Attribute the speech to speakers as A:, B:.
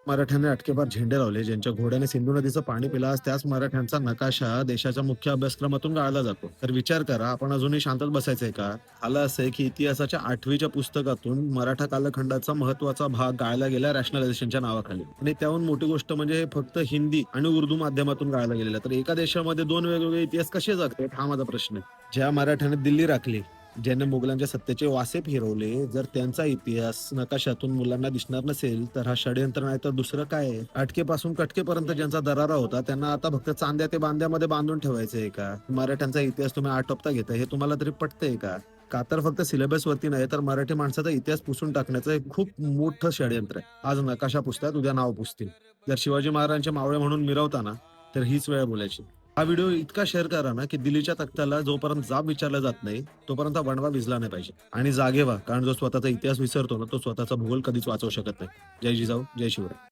A: मराठ्यांनी अटकेपार झेंडे लावले, ज्यांच्या घोड्याने सिंधू नदीचं पाणी पिलं, आज त्याच मराठ्यांचा नकाशा देशाच्या मुख्य अभ्यासक्रमातून गाळला जातो. तर विचार करा, आपण अजूनही शांतच बसायचंय का? झालं असं आहे की इतिहासाच्या 8वीच्या पुस्तकातून मराठा कालखंडाचा महत्त्वाचा भाग गाळला गेला रॅशनलायझेशनच्या नावाखाली. आणि त्याहून मोठी गोष्ट म्हणजे हे फक्त हिंदी आणि उर्दू माध्यमातून गाळला गेलेला. तर एका देशामध्ये 2 वेगवेगळे इतिहास कसे जगतात हा माझा प्रश्न आहे. ज्या मराठ्याने दिल्ली राखली, ज्याने मुघलांच्या सत्तेचे वासे फिरवले, जर त्यांचा इतिहास नकाशातून मुलांना दिसणार नसेल, तर हा षडयंत्र नाही तर दुसरं काय आहे? अटकेपासून कटकेपर्यंत ज्यांचा दरारा होता, त्यांना आता फक्त चांद्या ते बांद्यामध्ये बांधून ठेवायचंय का? मराठ्यांचा इतिहास तुम्ही आटोपता घेताय, हे तुम्हाला तरी पटतंय का? का तर फक्त सिलेबस वरती नाही, तर मराठी माणसाचा इतिहास पुसून टाकण्याचं एक खूप मोठं षडयंत्र आहे. आज नकाशा पुसतात, उद्या नाव पुसतील. जर शिवाजी महाराजांचे मावळे म्हणून मिरवताना, तर हीच वेळ बोलायची. हा व्हिडिओ इतका शेअर करा ना, की दिल्लीच्या तख्ताला जोपर्यंत जाब विचारला जात नाही, तोपर्यंत वणवा भिजला नाही पाहिजे. आणि जागे व्हा, कारण जो स्वतःचा इतिहास विसरतो ना, तो स्वतःचा भूगोल कधीच वाचवू शकत नाही. जय जिजाऊ, जय शिवराय.